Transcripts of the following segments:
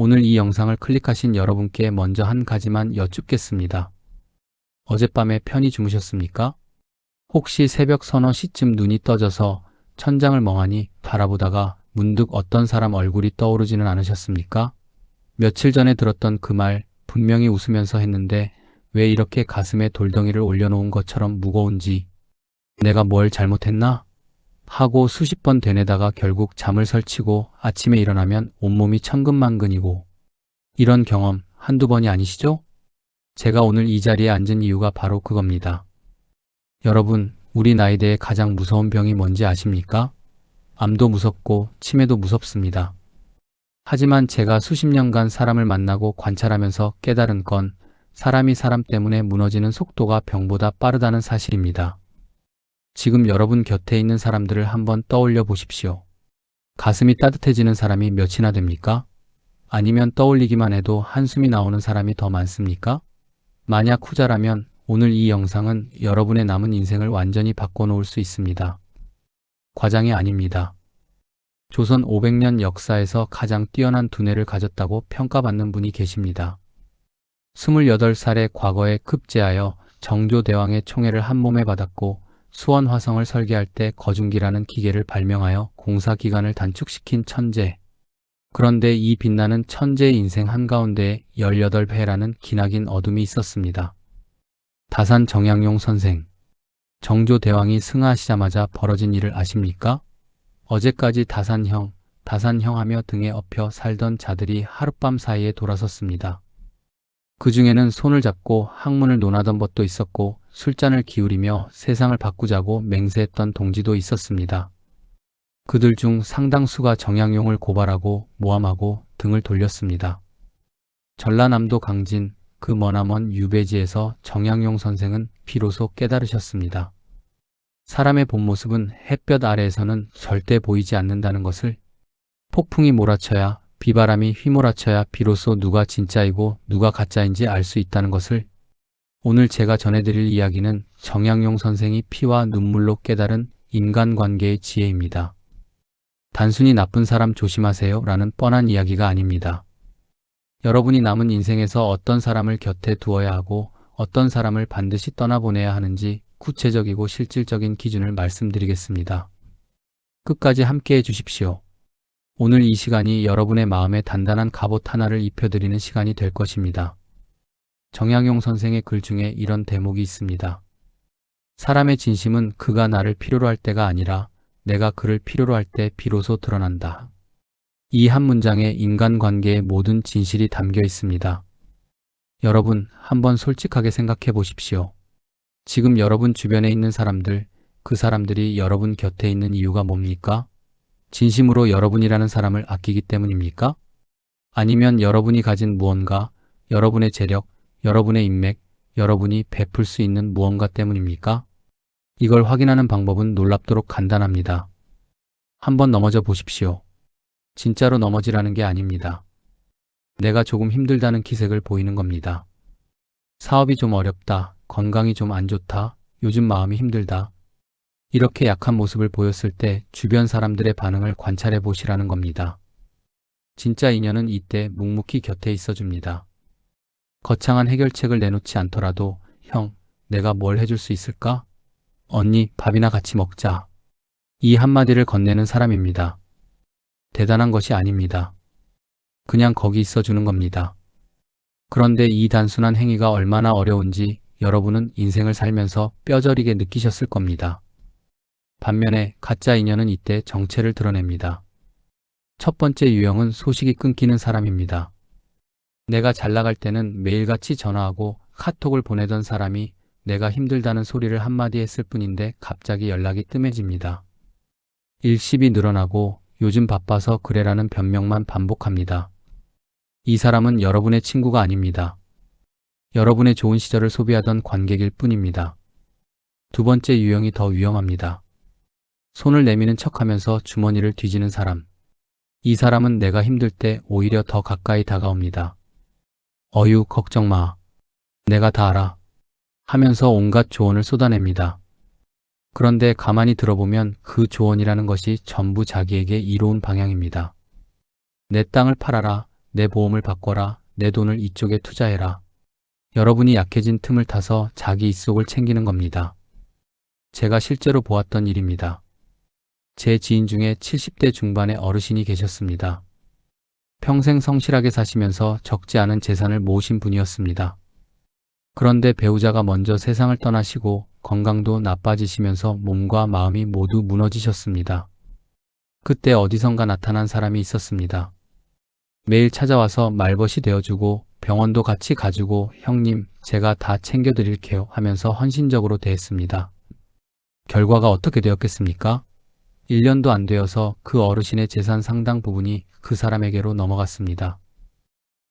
오늘 이 영상을 클릭하신 여러분께 먼저 한 가지만 여쭙겠습니다. 어젯밤에 편히 주무셨습니까? 혹시 새벽 서너 시쯤 눈이 떠져서 천장을 멍하니 바라보다가 문득 어떤 사람 얼굴이 떠오르지는 않으셨습니까? 며칠 전에 들었던 그 말 분명히 웃으면서 했는데 왜 이렇게 가슴에 돌덩이를 올려놓은 것처럼 무거운지, 내가 뭘 잘못했나? 하고 수십 번 되뇌다가 결국 잠을 설치고 아침에 일어나면 온몸이 천근만근이고, 이런 경험 한두 번이 아니시죠? 제가 오늘 이 자리에 앉은 이유가 바로 그겁니다. 여러분, 우리 나이대에 가장 무서운 병이 뭔지 아십니까? 암도 무섭고 치매도 무섭습니다. 하지만 제가 수십 년간 사람을 만나고 관찰하면서 깨달은 건 사람이 사람 때문에 무너지는 속도가 병보다 빠르다는 사실입니다. 지금 여러분 곁에 있는 사람들을 한번 떠올려 보십시오. 가슴이 따뜻해지는 사람이 몇이나 됩니까? 아니면 떠올리기만 해도 한숨이 나오는 사람이 더 많습니까? 만약 후자라면 오늘 이 영상은 여러분의 남은 인생을 완전히 바꿔놓을 수 있습니다. 과장이 아닙니다. 조선 500년 역사에서 가장 뛰어난 두뇌를 가졌다고 평가받는 분이 계십니다. 28살에 과거에 급제하여 정조대왕의 총애를 한 몸에 받았고 수원화성을 설계할 때 거중기라는 기계를 발명하여 공사기간을 단축시킨 천재. 그런데 이 빛나는 천재의 인생 한가운데에 18회라는 기나긴 어둠이 있었습니다. 다산 정약용 선생. 정조대왕이 승하하시자마자 벌어진 일을 아십니까? 어제까지 다산형 하며 등에 업혀 살던 자들이 하룻밤 사이에 돌아섰습니다. 그 중에는 손을 잡고 학문을 논하던 벗도 있었고 술잔을 기울이며 세상을 바꾸자고 맹세했던 동지도 있었습니다. 그들 중 상당수가 정약용을 고발하고 모함하고 등을 돌렸습니다. 전라남도 강진 그 머나먼 유배지에서 정약용 선생은 비로소 깨달으셨습니다. 사람의 본 모습은 햇볕 아래에서는 절대 보이지 않는다는 것을, 폭풍이 몰아쳐야, 비바람이 휘몰아쳐야 비로소 누가 진짜이고 누가 가짜인지 알 수 있다는 것을. 오늘 제가 전해드릴 이야기는 정약용 선생이 피와 눈물로 깨달은 인간관계의 지혜입니다. 단순히 나쁜 사람 조심하세요 라는 뻔한 이야기가 아닙니다. 여러분이 남은 인생에서 어떤 사람을 곁에 두어야 하고 어떤 사람을 반드시 떠나보내야 하는지 구체적이고 실질적인 기준을 말씀드리겠습니다. 끝까지 함께해 주십시오. 오늘 이 시간이 여러분의 마음에 단단한 갑옷 하나를 입혀드리는 시간이 될 것입니다. 정약용 선생의 글 중에 이런 대목이 있습니다. 사람의 진심은 그가 나를 필요로 할 때가 아니라 내가 그를 필요로 할 때 비로소 드러난다. 이 한 문장에 인간관계의 모든 진실이 담겨 있습니다. 여러분, 한번 솔직하게 생각해 보십시오. 지금 여러분 주변에 있는 사람들, 그 사람들이 여러분 곁에 있는 이유가 뭡니까? 진심으로 여러분이라는 사람을 아끼기 때문입니까? 아니면 여러분이 가진 무언가, 여러분의 재력, 여러분의 인맥, 여러분이 베풀 수 있는 무언가 때문입니까? 이걸 확인하는 방법은 놀랍도록 간단합니다. 한번 넘어져 보십시오. 진짜로 넘어지라는 게 아닙니다. 내가 조금 힘들다는 기색을 보이는 겁니다. 사업이 좀 어렵다, 건강이 좀 안 좋다, 요즘 마음이 힘들다. 이렇게 약한 모습을 보였을 때 주변 사람들의 반응을 관찰해 보시라는 겁니다. 진짜 인연은 이때 묵묵히 곁에 있어줍니다. 거창한 해결책을 내놓지 않더라도 형, 내가 뭘 해줄 수 있을까? 언니, 밥이나 같이 먹자. 이 한마디를 건네는 사람입니다. 대단한 것이 아닙니다. 그냥 거기 있어주는 겁니다. 그런데 이 단순한 행위가 얼마나 어려운지 여러분은 인생을 살면서 뼈저리게 느끼셨을 겁니다. 반면에 가짜 인연은 이때 정체를 드러냅니다. 첫 번째 유형은 소식이 끊기는 사람입니다. 내가 잘 나갈 때는 매일같이 전화하고 카톡을 보내던 사람이 내가 힘들다는 소리를 한마디 했을 뿐인데 갑자기 연락이 뜸해집니다. 일십이 늘어나고 요즘 바빠서 그래라는 변명만 반복합니다. 이 사람은 여러분의 친구가 아닙니다. 여러분의 좋은 시절을 소비하던 관객일 뿐입니다. 두 번째 유형이 더 위험합니다. 손을 내미는 척하면서 주머니를 뒤지는 사람. 이 사람은 내가 힘들 때 오히려 더 가까이 다가옵니다. 어유, 걱정 마. 내가 다 알아. 하면서 온갖 조언을 쏟아냅니다. 그런데 가만히 들어보면 그 조언이라는 것이 전부 자기에게 이로운 방향입니다. 내 땅을 팔아라. 내 보험을 바꿔라. 내 돈을 이쪽에 투자해라. 여러분이 약해진 틈을 타서 자기 입속을 챙기는 겁니다. 제가 실제로 보았던 일입니다. 제 지인 중에 70대 중반의 어르신이 계셨습니다. 평생 성실하게 사시면서 적지 않은 재산을 모으신 분이었습니다. 그런데 배우자가 먼저 세상을 떠나시고 건강도 나빠지시면서 몸과 마음이 모두 무너지셨습니다. 그때 어디선가 나타난 사람이 있었습니다. 매일 찾아와서 말벗이 되어주고 병원도 같이 가주고 형님, 제가 다 챙겨드릴게요 하면서 헌신적으로 대했습니다. 결과가 어떻게 되었겠습니까? 1년도 안 되어서 그 어르신의 재산 상당 부분이 그 사람에게로 넘어갔습니다.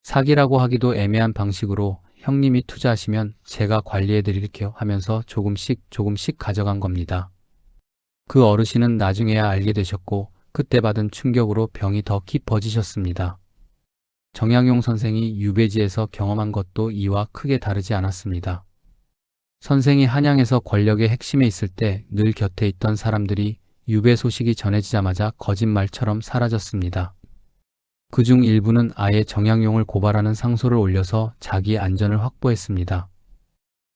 사기라고 하기도 애매한 방식으로 형님이 투자하시면 제가 관리해드릴게요 하면서 조금씩 가져간 겁니다. 그 어르신은 나중에야 알게 되셨고 그때 받은 충격으로 병이 더 깊어지셨습니다. 정약용 선생이 유배지에서 경험한 것도 이와 크게 다르지 않았습니다. 선생이 한양에서 권력의 핵심에 있을 때 늘 곁에 있던 사람들이 유배 소식이 전해지자마자 거짓말처럼 사라졌습니다. 그중 일부는 아예 정약용을 고발하는 상소를 올려서 자기 안전을 확보했습니다.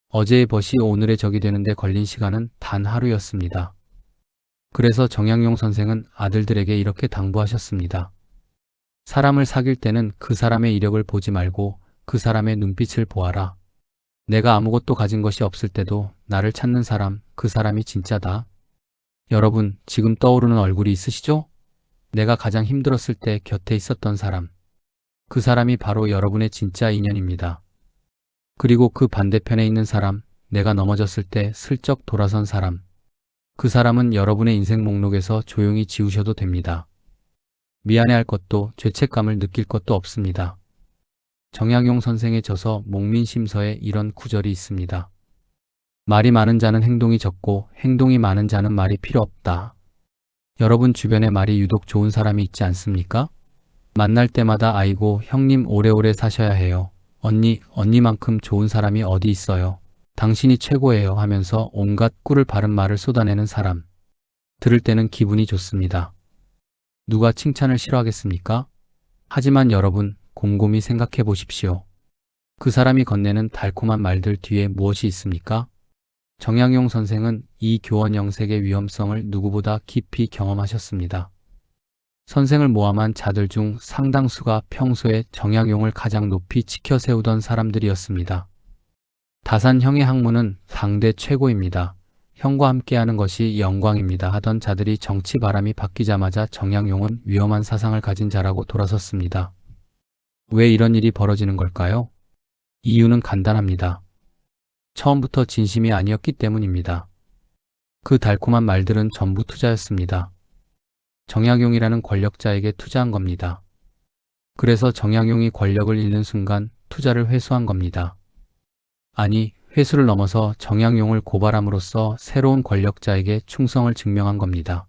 어제의 벗이 오늘의 적이 되는데 걸린 시간은 단 하루였습니다. 그래서 정약용 선생은 아들들에게 이렇게 당부하셨습니다. 사람을 사귈 때는 그 사람의 이력을 보지 말고 그 사람의 눈빛을 보아라. 내가 아무것도 가진 것이 없을 때도 나를 찾는 사람, 그 사람이 진짜다. 여러분, 지금 떠오르는 얼굴이 있으시죠? 내가 가장 힘들었을 때 곁에 있었던 사람. 그 사람이 바로 여러분의 진짜 인연입니다. 그리고 그 반대편에 있는 사람, 내가 넘어졌을 때 슬쩍 돌아선 사람. 그 사람은 여러분의 인생 목록에서 조용히 지우셔도 됩니다. 미안해할 것도 죄책감을 느낄 것도 없습니다. 정약용 선생의 저서 목민심서에 이런 구절이 있습니다. 말이 많은 자는 행동이 적고 행동이 많은 자는 말이 필요 없다. 여러분 주변에 말이 유독 좋은 사람이 있지 않습니까? 만날 때마다 아이고 형님 오래오래 사셔야 해요. 언니만큼 좋은 사람이 어디 있어요. 당신이 최고예요 하면서 온갖 꿀을 바른 말을 쏟아내는 사람. 들을 때는 기분이 좋습니다. 누가 칭찬을 싫어하겠습니까? 하지만 여러분 곰곰이 생각해 보십시오. 그 사람이 건네는 달콤한 말들 뒤에 무엇이 있습니까? 정약용 선생은 이 교원 영색의 위험성을 누구보다 깊이 경험하셨습니다. 선생을 모함한 자들 중 상당수가 평소에 정약용을 가장 높이 지켜 세우던 사람들이었습니다. 다산 형의 학문은 당대 최고입니다. 형과 함께하는 것이 영광입니다 하던 자들이 정치 바람이 바뀌자마자 정약용은 위험한 사상을 가진 자라고 돌아섰습니다. 왜 이런 일이 벌어지는 걸까요? 이유는 간단합니다. 처음부터 진심이 아니었기 때문입니다. 그 달콤한 말들은 전부 투자였습니다. 정약용이라는 권력자에게 투자한 겁니다. 그래서 정약용이 권력을 잃는 순간 투자를 회수한 겁니다. 아니, 회수를 넘어서 정약용을 고발함으로써 새로운 권력자에게 충성을 증명한 겁니다.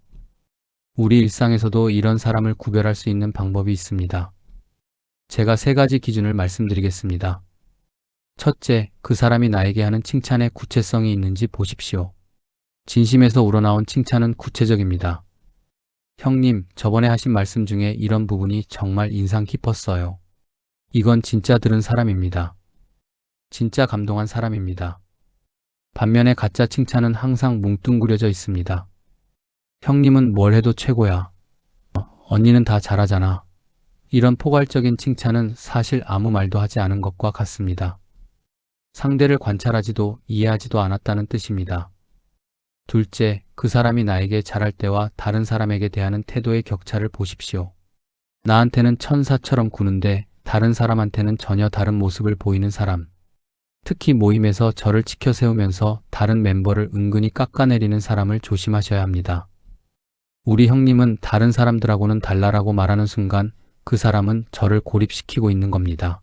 우리 일상에서도 이런 사람을 구별할 수 있는 방법이 있습니다. 제가 3가지 기준을 말씀드리겠습니다. 첫째, 그 사람이 나에게 하는 칭찬에 구체성이 있는지 보십시오. 진심에서 우러나온 칭찬은 구체적입니다. 형님, 저번에 하신 말씀 중에 이런 부분이 정말 인상 깊었어요. 이건 진짜 들은 사람입니다. 진짜 감동한 사람입니다. 반면에 가짜 칭찬은 항상 뭉뚱그려져 있습니다. 형님은 뭘 해도 최고야. 언니는 다 잘하잖아. 이런 포괄적인 칭찬은 사실 아무 말도 하지 않은 것과 같습니다. 상대를 관찰하지도 이해하지도 않았다는 뜻입니다. 둘째, 그 사람이 나에게 잘할 때와 다른 사람에게 대하는 태도의 격차를 보십시오. 나한테는 천사처럼 구는데 다른 사람한테는 전혀 다른 모습을 보이는 사람. 특히 모임에서 저를 지켜 세우면서 다른 멤버를 은근히 깎아내리는 사람을 조심하셔야 합니다. 우리 형님은 다른 사람들하고는 달라라고 말하는 순간 그 사람은 저를 고립시키고 있는 겁니다.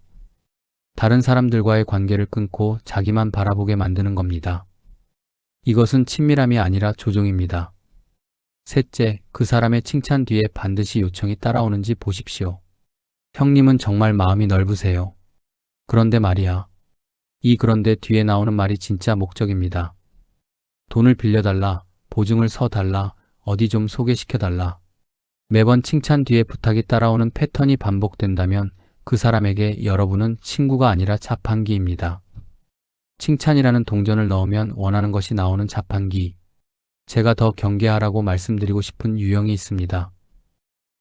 다른 사람들과의 관계를 끊고 자기만 바라보게 만드는 겁니다. 이것은 친밀함이 아니라 조종입니다. 셋째, 그 사람의 칭찬 뒤에 반드시 요청이 따라오는지 보십시오. 형님은 정말 마음이 넓으세요. 그런데 말이야. 이 그런데 뒤에 나오는 말이 진짜 목적입니다. 돈을 빌려달라, 보증을 서달라, 어디 좀 소개시켜달라. 매번 칭찬 뒤에 부탁이 따라오는 패턴이 반복된다면 그 사람에게 여러분은 친구가 아니라 자판기입니다. 칭찬이라는 동전을 넣으면 원하는 것이 나오는 자판기. 제가 더 경계하라고 말씀드리고 싶은 유형이 있습니다.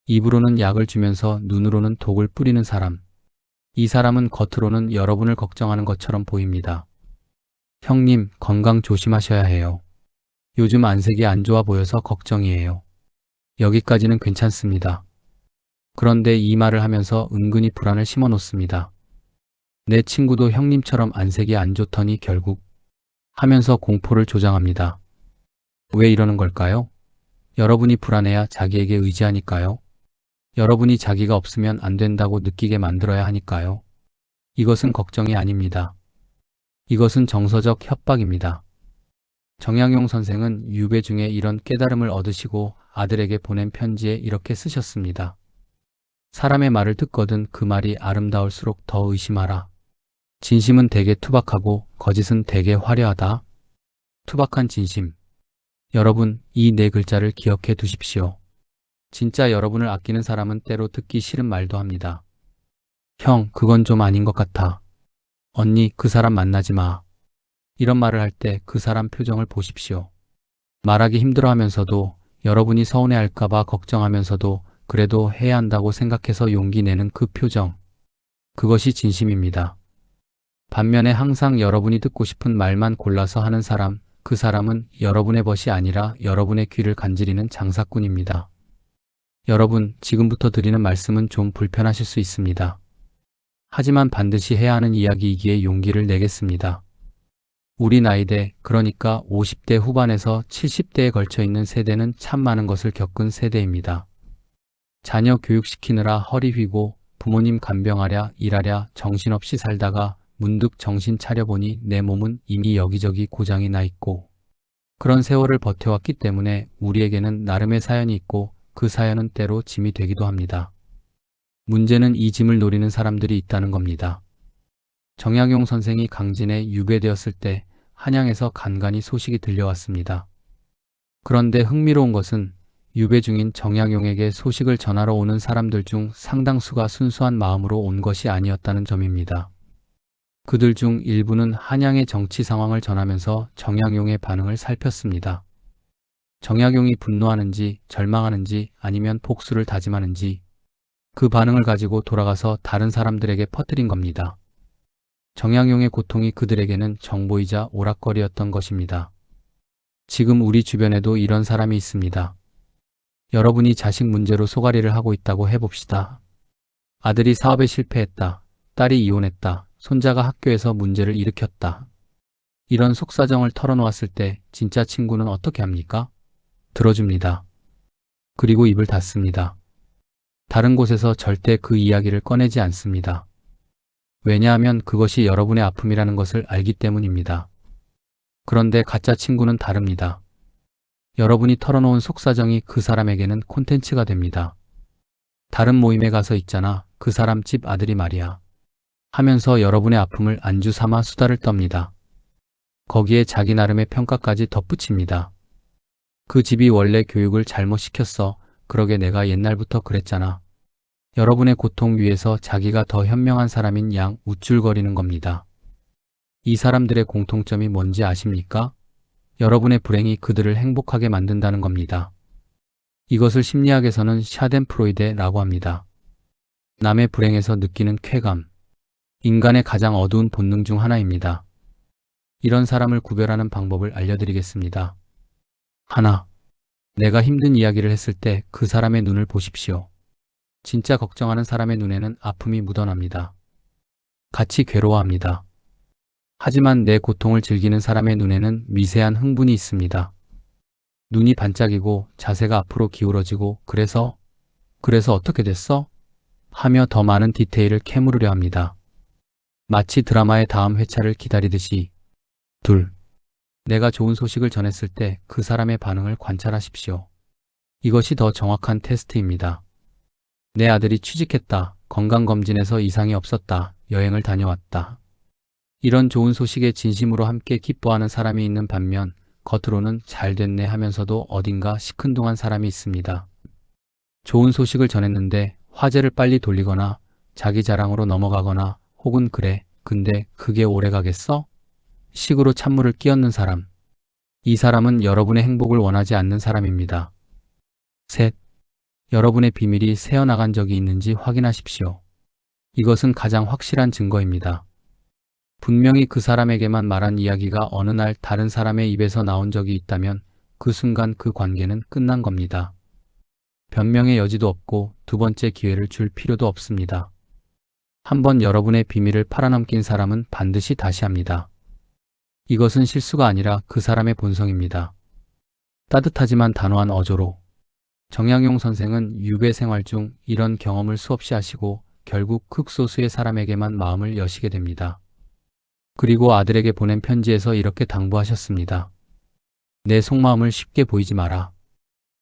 입으로는 약을 주면서 눈으로는 독을 뿌리는 사람. 이 사람은 겉으로는 여러분을 걱정하는 것처럼 보입니다. 형님, 건강 조심하셔야 해요. 요즘 안색이 안 좋아 보여서 걱정이에요. 여기까지는 괜찮습니다. 그런데 이 말을 하면서 은근히 불안을 심어 놓습니다. 내 친구도 형님처럼 안색이 안 좋더니 결국 하면서 공포를 조장합니다. 왜 이러는 걸까요? 여러분이 불안해야 자기에게 의지하니까요. 여러분이 자기가 없으면 안 된다고 느끼게 만들어야 하니까요. 이것은 걱정이 아닙니다. 이것은 정서적 협박입니다. 정약용 선생은 유배 중에 이런 깨달음을 얻으시고 아들에게 보낸 편지에 이렇게 쓰셨습니다. 사람의 말을 듣거든 그 말이 아름다울수록 더 의심하라. 진심은 되게 투박하고 거짓은 되게 화려하다. 투박한 진심. 여러분, 이 네 글자를 기억해 두십시오. 진짜 여러분을 아끼는 사람은 때로 듣기 싫은 말도 합니다. 형, 그건 좀 아닌 것 같아. 언니, 그 사람 만나지 마. 이런 말을 할 때 그 사람 표정을 보십시오. 말하기 힘들어하면서도 여러분이 서운해할까봐 걱정하면서도 그래도 해야 한다고 생각해서 용기 내는 그 표정. 그것이 진심입니다. 반면에 항상 여러분이 듣고 싶은 말만 골라서 하는 사람, 그 사람은 여러분의 벗이 아니라 여러분의 귀를 간지리는 장사꾼입니다. 여러분, 지금부터 드리는 말씀은 좀 불편하실 수 있습니다. 하지만 반드시 해야 하는 이야기이기에 용기를 내겠습니다. 우리 나이대, 그러니까 50대 후반에서 70대에 걸쳐 있는 세대는 참 많은 것을 겪은 세대입니다. 자녀 교육시키느라 허리 휘고 부모님 간병하랴 일하랴 정신없이 살다가 문득 정신 차려보니 내 몸은 이미 여기저기 고장이 나 있고, 그런 세월을 버텨왔기 때문에 우리에게는 나름의 사연이 있고 그 사연은 때로 짐이 되기도 합니다. 문제는 이 짐을 노리는 사람들이 있다는 겁니다. 정약용 선생이 강진에 유배되었을 때 한양에서 간간히 소식이 들려왔습니다. 그런데 흥미로운 것은 유배 중인 정약용에게 소식을 전하러 오는 사람들 중 상당수가 순수한 마음으로 온 것이 아니었다는 점입니다. 그들 중 일부는 한양의 정치 상황을 전하면서 정약용의 반응을 살폈습니다. 정약용이 분노하는지 절망하는지 아니면 복수를 다짐하는지 그 반응을 가지고 돌아가서 다른 사람들에게 퍼뜨린 겁니다. 정약용의 고통이 그들에게는 정보이자 오락거리였던 것입니다. 지금 우리 주변에도 이런 사람이 있습니다. 여러분이 자식 문제로 소가리를 하고 있다고 해봅시다. 아들이 사업에 실패했다. 딸이 이혼했다. 손자가 학교에서 문제를 일으켰다. 이런 속사정을 털어놓았을 때 진짜 친구는 어떻게 합니까? 들어줍니다. 그리고 입을 닫습니다. 다른 곳에서 절대 그 이야기를 꺼내지 않습니다. 왜냐하면 그것이 여러분의 아픔이라는 것을 알기 때문입니다. 그런데 가짜 친구는 다릅니다. 여러분이 털어놓은 속사정이 그 사람에게는 콘텐츠가 됩니다. 다른 모임에 가서 있잖아. 그 사람 집 아들이 말이야. 하면서 여러분의 아픔을 안주 삼아 수다를 떱니다. 거기에 자기 나름의 평가까지 덧붙입니다. 그 집이 원래 교육을 잘못 시켰어. 그러게 내가 옛날부터 그랬잖아. 여러분의 고통 위에서 자기가 더 현명한 사람인 양 우쭐거리는 겁니다. 이 사람들의 공통점이 뭔지 아십니까? 여러분의 불행이 그들을 행복하게 만든다는 겁니다. 이것을 심리학에서는 샤덴프로이데라고 합니다. 남의 불행에서 느끼는 쾌감. 인간의 가장 어두운 본능 중 하나입니다. 이런 사람을 구별하는 방법을 알려드리겠습니다. 하나, 내가 힘든 이야기를 했을 때 그 사람의 눈을 보십시오. 진짜 걱정하는 사람의 눈에는 아픔이 묻어납니다. 같이 괴로워합니다. 하지만 내 고통을 즐기는 사람의 눈에는 미세한 흥분이 있습니다. 눈이 반짝이고 자세가 앞으로 기울어지고 그래서 어떻게 됐어? 하며 더 많은 디테일을 캐물으려 합니다. 마치 드라마의 다음 회차를 기다리듯이. 둘, 내가 좋은 소식을 전했을 때 그 사람의 반응을 관찰하십시오. 이것이 더 정확한 테스트입니다. 내 아들이 취직했다. 건강검진에서 이상이 없었다. 여행을 다녀왔다. 이런 좋은 소식에 진심으로 함께 기뻐하는 사람이 있는 반면 겉으로는 잘 됐네 하면서도 어딘가 시큰둥한 사람이 있습니다. 좋은 소식을 전했는데 화제를 빨리 돌리거나 자기 자랑으로 넘어가거나 혹은 그래, 근데 그게 오래 가겠어? 식으로 찬물을 끼얹는 사람. 이 사람은 여러분의 행복을 원하지 않는 사람입니다. 셋. 여러분의 비밀이 새어나간 적이 있는지 확인하십시오. 이것은 가장 확실한 증거입니다. 분명히 그 사람에게만 말한 이야기가 어느 날 다른 사람의 입에서 나온 적이 있다면 그 순간 그 관계는 끝난 겁니다. 변명의 여지도 없고 두 번째 기회를 줄 필요도 없습니다. 한번 여러분의 비밀을 팔아넘긴 사람은 반드시 다시 합니다. 이것은 실수가 아니라 그 사람의 본성입니다. 따뜻하지만 단호한 어조로. 정약용 선생은 유배 생활 중 이런 경험을 수없이 하시고 결국 극소수의 사람에게만 마음을 여시게 됩니다. 그리고 아들에게 보낸 편지에서 이렇게 당부하셨습니다. 내 속마음을 쉽게 보이지 마라.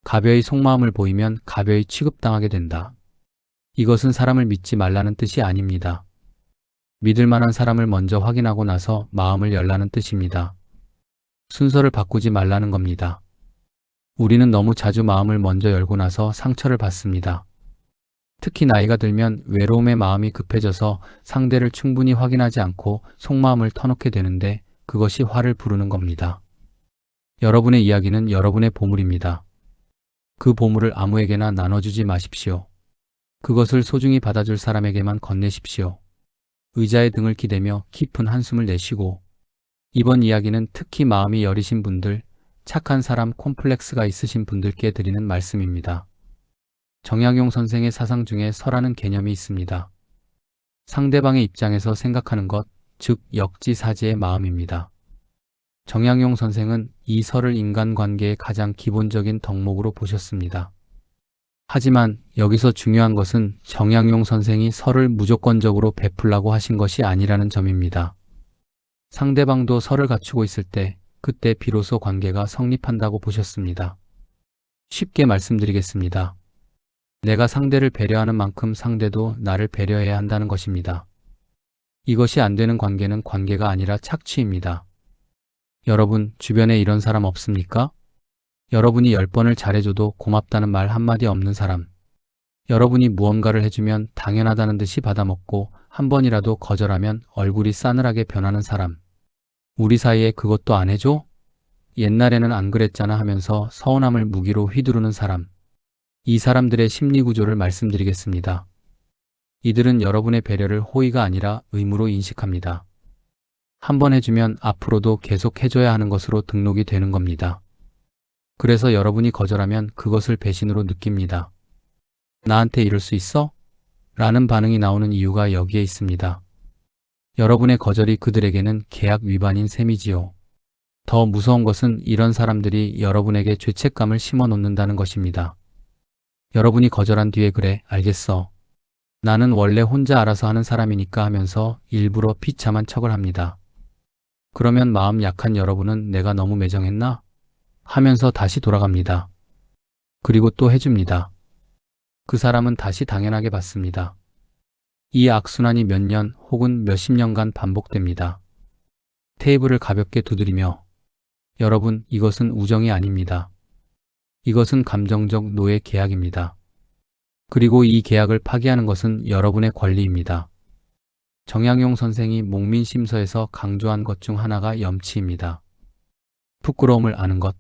가벼이 속마음을 보이면 가벼이 취급당하게 된다. 이것은 사람을 믿지 말라는 뜻이 아닙니다. 믿을 만한 사람을 먼저 확인하고 나서 마음을 열라는 뜻입니다. 순서를 바꾸지 말라는 겁니다. 우리는 너무 자주 마음을 먼저 열고 나서 상처를 받습니다. 특히 나이가 들면 외로움의 마음이 급해져서 상대를 충분히 확인하지 않고 속마음을 터놓게 되는데 그것이 화를 부르는 겁니다. 여러분의 이야기는 여러분의 보물입니다. 그 보물을 아무에게나 나눠주지 마십시오. 그것을 소중히 받아줄 사람에게만 건네십시오. 의자에 등을 기대며 깊은 한숨을 내쉬고. 이번 이야기는 특히 마음이 여리신 분들, 착한 사람 콤플렉스가 있으신 분들께 드리는 말씀입니다. 정약용 선생의 사상 중에 설하는 개념이 있습니다. 상대방의 입장에서 생각하는 것, 즉 역지사지의 마음입니다. 정약용 선생은 이 설을 인간관계의 가장 기본적인 덕목으로 보셨습니다. 하지만 여기서 중요한 것은 정약용 선생이 설을 무조건적으로 베풀라고 하신 것이 아니라는 점입니다. 상대방도 설을 갖추고 있을 때 그때 비로소 관계가 성립한다고 보셨습니다. 쉽게 말씀드리겠습니다. 내가 상대를 배려하는 만큼 상대도 나를 배려해야 한다는 것입니다. 이것이 안 되는 관계는 관계가 아니라 착취입니다. 여러분, 주변에 이런 사람 없습니까? 여러분이 10번을 잘해줘도 고맙다는 말 한마디 없는 사람. 여러분이 무언가를 해주면 당연하다는 듯이 받아먹고 한 번이라도 거절하면 얼굴이 싸늘하게 변하는 사람. 우리 사이에 그것도 안 해줘? 옛날에는 안 그랬잖아 하면서 서운함을 무기로 휘두르는 사람. 이 사람들의 심리 구조를 말씀드리겠습니다. 이들은 여러분의 배려를 호의가 아니라 의무로 인식합니다. 한 번 해주면 앞으로도 계속 해줘야 하는 것으로 등록이 되는 겁니다. 그래서 여러분이 거절하면 그것을 배신으로 느낍니다. 나한테 이럴 수 있어? 라는 반응이 나오는 이유가 여기에 있습니다. 여러분의 거절이 그들에게는 계약 위반인 셈이지요. 더 무서운 것은 이런 사람들이 여러분에게 죄책감을 심어 놓는다는 것입니다. 여러분이 거절한 뒤에 그래, 알겠어. 나는 원래 혼자 알아서 하는 사람이니까 하면서 일부러 비참한 척을 합니다. 그러면 마음 약한 여러분은 내가 너무 매정했나? 하면서 다시 돌아갑니다. 그리고 또 해줍니다. 그 사람은 다시 당연하게 받습니다. 이 악순환이 몇 년 혹은 몇십 년간 반복됩니다. 테이블을 가볍게 두드리며 여러분, 이것은 우정이 아닙니다. 이것은 감정적 노예 계약입니다. 그리고 이 계약을 파기하는 것은 여러분의 권리입니다. 정약용 선생이 목민심서에서 강조한 것 중 하나가 염치입니다. 부끄러움을 아는 것.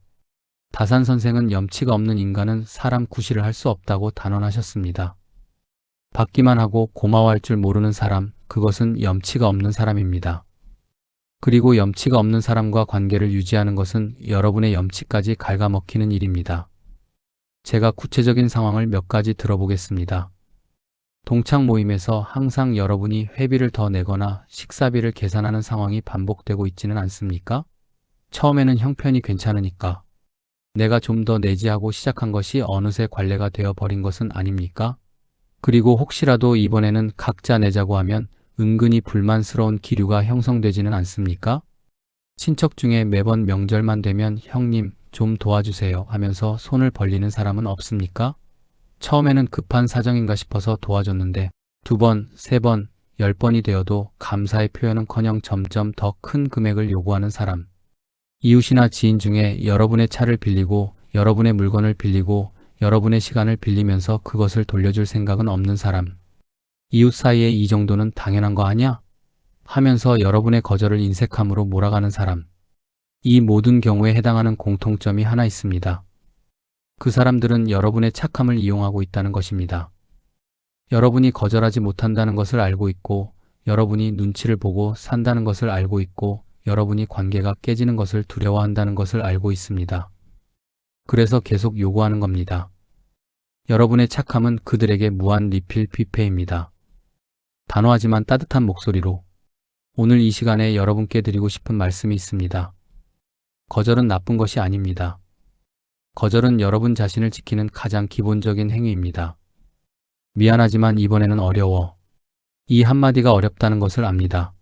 다산 선생은 염치가 없는 인간은 사람 구실을 할 수 없다고 단언하셨습니다. 받기만 하고 고마워할 줄 모르는 사람, 그것은 염치가 없는 사람입니다. 그리고 염치가 없는 사람과 관계를 유지하는 것은 여러분의 염치까지 갉아먹히는 일입니다. 제가 구체적인 상황을 몇 가지 들어보겠습니다. 동창 모임에서 항상 여러분이 회비를 더 내거나 식사비를 계산하는 상황이 반복되고 있지는 않습니까? 처음에는 형편이 괜찮으니까 내가 좀 더 내지 하고 시작한 것이 어느새 관례가 되어 버린 것은 아닙니까? 그리고 혹시라도 이번에는 각자 내자고 하면 은근히 불만스러운 기류가 형성되지는 않습니까? 친척 중에 매번 명절만 되면 형님 좀 도와주세요 하면서 손을 벌리는 사람은 없습니까? 처음에는 급한 사정인가 싶어서 도와줬는데 2번, 3번, 10번이 되어도 감사의 표현은커녕 점점 더 큰 금액을 요구하는 사람. 이웃이나 지인 중에 여러분의 차를 빌리고 여러분의 물건을 빌리고 여러분의 시간을 빌리면서 그것을 돌려줄 생각은 없는 사람. 이웃 사이에 이 정도는 당연한 거 아냐? 하면서 여러분의 거절을 인색함으로 몰아가는 사람. 이 모든 경우에 해당하는 공통점이 하나 있습니다. 그 사람들은 여러분의 착함을 이용하고 있다는 것입니다. 여러분이 거절하지 못한다는 것을 알고 있고, 여러분이 눈치를 보고 산다는 것을 알고 있고, 여러분이 관계가 깨지는 것을 두려워한다는 것을 알고 있습니다. 그래서 계속 요구하는 겁니다. 여러분의 착함은 그들에게 무한 리필 뷔페입니다. 단호하지만 따뜻한 목소리로 오늘 이 시간에 여러분께 드리고 싶은 말씀이 있습니다. 거절은 나쁜 것이 아닙니다. 거절은 여러분 자신을 지키는 가장 기본적인 행위입니다. 미안하지만 이번에는 어려워. 이 한마디가 어렵다는 것을 압니다.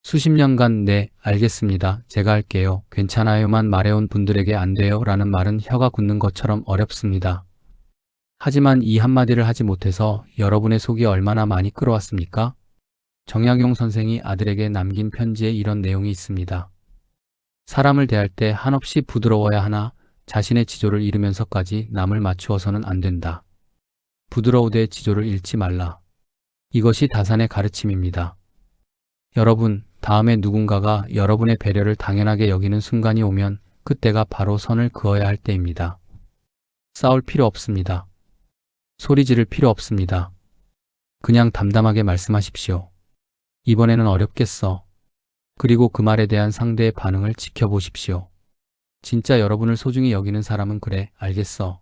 수십 년간 네, 알겠습니다. 제가 할게요. 괜찮아요만 말해온 분들에게 안 돼요 라는 말은 혀가 굳는 것처럼 어렵습니다. 하지만 이 한마디를 하지 못해서 여러분의 속이 얼마나 많이 끓어왔습니까? 정약용 선생이 아들에게 남긴 편지에 이런 내용이 있습니다. 사람을 대할 때 한없이 부드러워야 하나 자신의 지조를 잃으면서까지 남을 맞추어서는 안 된다. 부드러우되 지조를 잃지 말라. 이것이 다산의 가르침입니다. 여러분, 다음에 누군가가 여러분의 배려를 당연하게 여기는 순간이 오면 그때가 바로 선을 그어야 할 때입니다. 싸울 필요 없습니다. 소리 지를 필요 없습니다. 그냥 담담하게 말씀하십시오. 이번에는 어렵겠어. 그리고 그 말에 대한 상대의 반응을 지켜보십시오. 진짜 여러분을 소중히 여기는 사람은 그래, 알겠어.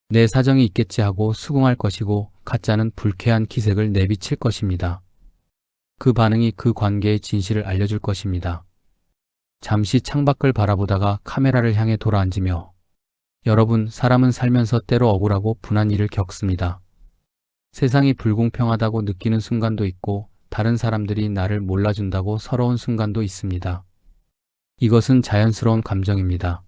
내 사정이 있겠지 하고 수긍할 것이고 가짜는 불쾌한 기색을 내비칠 것입니다. 그 반응이 그 관계의 진실을 알려줄 것입니다. 잠시 창밖을 바라보다가 카메라를 향해 돌아앉으며 여러분, 사람은 살면서 때로 억울하고 분한 일을 겪습니다. 세상이 불공평하다고 느끼는 순간도 있고 다른 사람들이 나를 몰라준다고 서러운 순간도 있습니다. 이것은 자연스러운 감정입니다.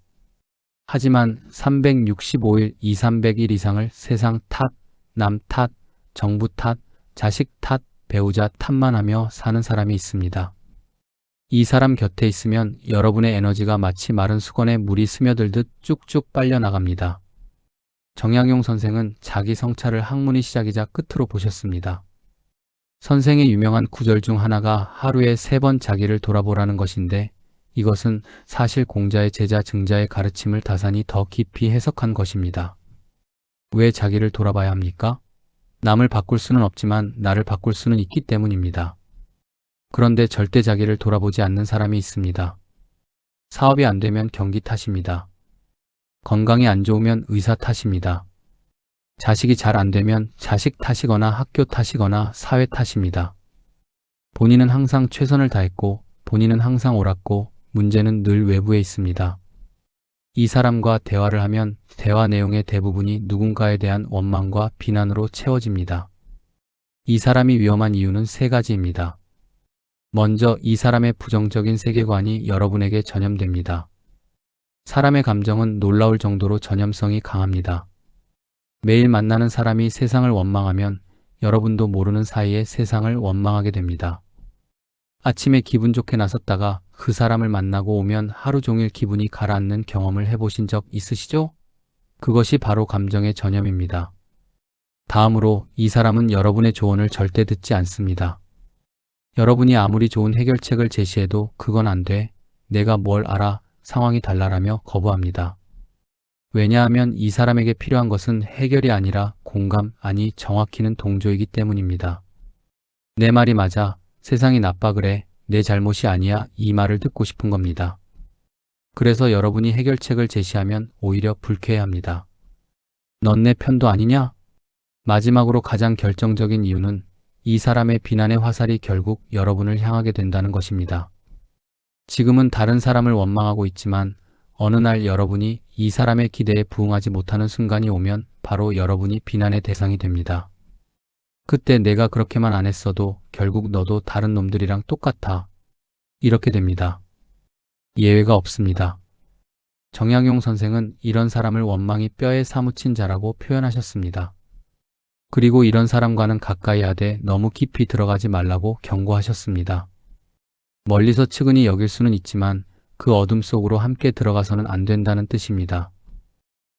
하지만 365일 300일 이상을 세상 탓, 남 탓, 정부 탓, 자식 탓, 배우자 탓만 하며 사는 사람이 있습니다. 이 사람 곁에 있으면 여러분의 에너지가 마치 마른 수건에 물이 스며들듯 쭉쭉 빨려나갑니다. 정약용 선생은 자기 성찰을 학문의 시작이자 끝으로 보셨습니다. 선생의 유명한 구절 중 하나가 하루에 3번 자기를 돌아보라는 것인데 이것은 사실 공자의 제자 증자의 가르침을 다산이 더 깊이 해석한 것입니다. 왜 자기를 돌아봐야 합니까? 남을 바꿀 수는 없지만 나를 바꿀 수는 있기 때문입니다. 그런데 절대 자기를 돌아보지 않는 사람이 있습니다. 사업이 안 되면 경기 탓입니다. 건강이 안 좋으면 의사 탓입니다. 자식이 잘 안 되면 자식 탓이거나 학교 탓이거나 사회 탓입니다. 본인은 항상 최선을 다했고 본인은 항상 옳았고 문제는 늘 외부에 있습니다. 이 사람과 대화를 하면 대화 내용의 대부분이 누군가에 대한 원망과 비난으로 채워집니다. 이 사람이 위험한 이유는 3가지입니다. 먼저 이 사람의 부정적인 세계관이 여러분에게 전염됩니다. 사람의 감정은 놀라울 정도로 전염성이 강합니다. 매일 만나는 사람이 세상을 원망하면 여러분도 모르는 사이에 세상을 원망하게 됩니다. 아침에 기분 좋게 나섰다가 그 사람을 만나고 오면 하루 종일 기분이 가라앉는 경험을 해보신 적 있으시죠? 그것이 바로 감정의 전염입니다. 다음으로 이 사람은 여러분의 조언을 절대 듣지 않습니다. 여러분이 아무리 좋은 해결책을 제시해도 그건 안 돼, 내가 뭘 알아, 상황이 달라라며 거부합니다. 왜냐하면 이 사람에게 필요한 것은 해결이 아니라 공감, 아니 정확히는 동조이기 때문입니다. 내 말이 맞아, 세상이 나빠 그래, 내 잘못이 아니야 이 말을 듣고 싶은 겁니다. 그래서 여러분이 해결책을 제시하면 오히려 불쾌해합니다. 넌 내 편도 아니냐? 마지막으로 가장 결정적인 이유는 이 사람의 비난의 화살이 결국 여러분을 향하게 된다는 것입니다. 지금은 다른 사람을 원망하고 있지만 어느 날 여러분이 이 사람의 기대에 부응하지 못하는 순간이 오면 바로 여러분이 비난의 대상이 됩니다. 그때 내가 그렇게만 안 했어도 결국 너도 다른 놈들이랑 똑같아. 이렇게 됩니다. 예외가 없습니다. 정약용 선생은 이런 사람을 원망이 뼈에 사무친 자라고 표현하셨습니다. 그리고 이런 사람과는 가까이 하되 너무 깊이 들어가지 말라고 경고하셨습니다. 멀리서 측은히 여길 수는 있지만 그 어둠 속으로 함께 들어가서는 안 된다는 뜻입니다.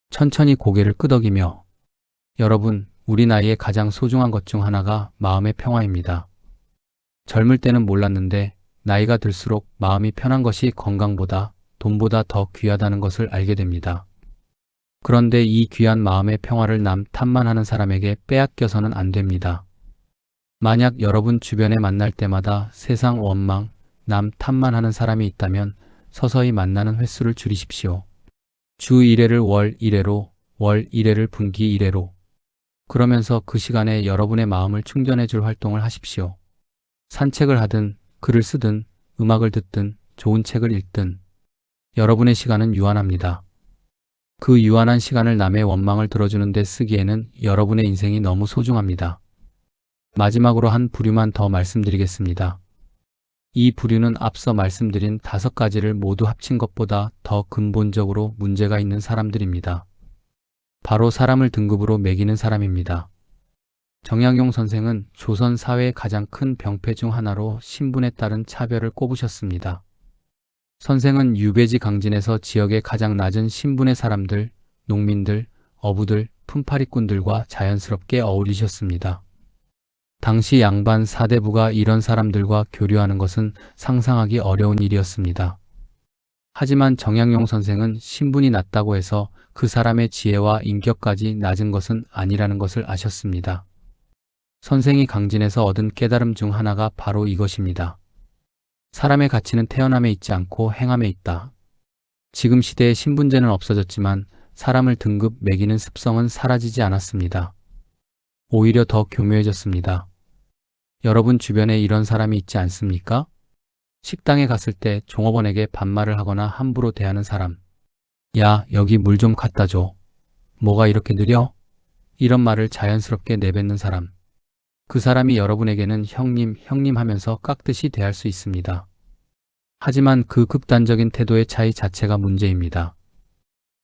천천히 고개를 끄덕이며 여러분, 우리 나이에 가장 소중한 것 중 하나가 마음의 평화입니다. 젊을 때는 몰랐는데 나이가 들수록 마음이 편한 것이 건강보다 돈보다 더 귀하다는 것을 알게 됩니다. 그런데 이 귀한 마음의 평화를 남 탓만 하는 사람에게 빼앗겨서는 안 됩니다. 만약 여러분 주변에 만날 때마다 세상 원망, 남 탓만 하는 사람이 있다면 서서히 만나는 횟수를 줄이십시오. 주 1회를 월 1회로, 월 1회를 분기 1회로. 그러면서 그 시간에 여러분의 마음을 충전해 줄 활동을 하십시오. 산책을 하든, 글을 쓰든, 음악을 듣든, 좋은 책을 읽든. 여러분의 시간은 유한합니다. 그 유한한 시간을 남의 원망을 들어주는 데 쓰기에는 여러분의 인생이 너무 소중합니다. 마지막으로 한 부류만 더 말씀드리겠습니다. 이 부류는 앞서 말씀드린 5가지를 모두 합친 것보다 더 근본적으로 문제가 있는 사람들입니다. 바로 사람을 등급으로 매기는 사람입니다. 정약용 선생은 조선 사회의 가장 큰 병폐 중 하나로 신분에 따른 차별을 꼽으셨습니다. 선생은 유배지 강진에서 지역의 가장 낮은 신분의 사람들, 농민들, 어부들, 품팔이꾼들과 자연스럽게 어울리셨습니다. 당시 양반 사대부가 이런 사람들과 교류하는 것은 상상하기 어려운 일이었습니다. 하지만 정약용 선생은 신분이 낮다고 해서 그 사람의 지혜와 인격까지 낮은 것은 아니라는 것을 아셨습니다. 선생이 강진에서 얻은 깨달음 중 하나가 바로 이것입니다. 사람의 가치는 태어남에 있지 않고 행함에 있다. 지금 시대의 신분제는 없어졌지만 사람을 등급 매기는 습성은 사라지지 않았습니다. 오히려 더 교묘해졌습니다. 여러분 주변에 이런 사람이 있지 않습니까? 식당에 갔을 때 종업원에게 반말을 하거나 함부로 대하는 사람. 야, 여기 물 좀 갖다 줘. 뭐가 이렇게 느려? 이런 말을 자연스럽게 내뱉는 사람. 그 사람이 여러분에게는 형님 하면서 깍듯이 대할 수 있습니다. 하지만 그 극단적인 태도의 차이 자체가 문제입니다.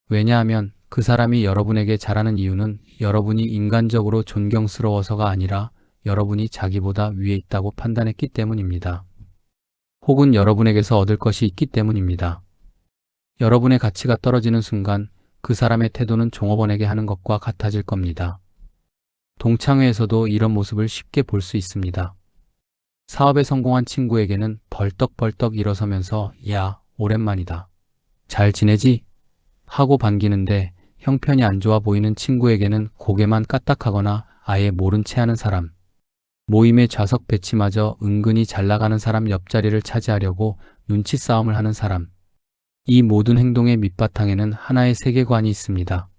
왜냐하면 그 사람이 여러분에게 잘하는 이유는 여러분이 인간적으로 존경스러워서가 아니라 여러분이 자기보다 위에 있다고 판단했기 때문입니다. 혹은 여러분에게서 얻을 것이 있기 때문입니다. 여러분의 가치가 떨어지는 순간 그 사람의 태도는 종업원에게 하는 것과 같아질 겁니다. 동창회에서도 이런 모습을 쉽게 볼 수 있습니다. 사업에 성공한 친구에게는 벌떡벌떡 일어서면서 야, 오랜만이다. 잘 지내지? 하고 반기는데 형편이 안 좋아 보이는 친구에게는 고개만 까딱하거나 아예 모른 채 하는 사람. 모임의 좌석 배치마저 은근히 잘 나가는 사람 옆자리를 차지하려고 눈치 싸움을 하는 사람. 이 모든 행동의 밑바탕에는 하나의 세계관이 있습니다.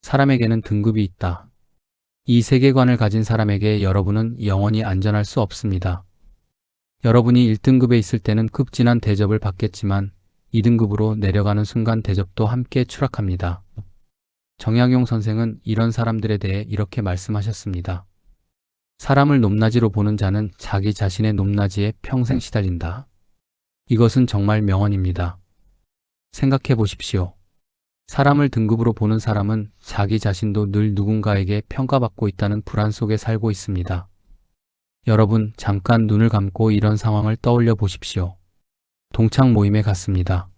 사람에게는 등급이 있다. 이 세계관을 가진 사람에게 여러분은 영원히 안전할 수 없습니다. 여러분이 1등급에 있을 때는 극진한 대접을 받겠지만 2등급으로 내려가는 순간 대접도 함께 추락합니다. 정약용 선생은 이런 사람들에 대해 이렇게 말씀하셨습니다. 사람을 높낮이로 보는 자는 자기 자신의 높낮이에 평생 시달린다. 이것은 정말 명언입니다. 생각해 보십시오. 사람을 등급으로 보는 사람은 자기 자신도 늘 누군가에게 평가받고 있다는 불안 속에 살고 있습니다. 여러분, 잠깐 눈을 감고 이런 상황을 떠올려 보십시오. 동창 모임에 갔습니다.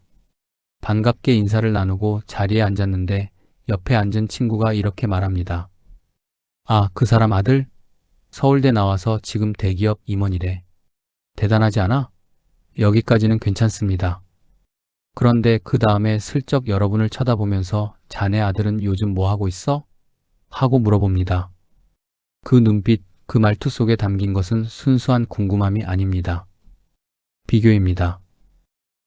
반갑게 인사를 나누고 자리에 앉았는데 옆에 앉은 친구가 이렇게 말합니다. 아, 그 사람 아들? 서울대 나와서 지금 대기업 임원이래. 대단하지 않아? 여기까지는 괜찮습니다. 그런데 그 다음에 슬쩍 여러분을 쳐다보면서 자네 아들은 요즘 뭐 하고 있어? 하고 물어봅니다. 그 눈빛, 그 말투 속에 담긴 것은 순수한 궁금함이 아닙니다. 비교입니다.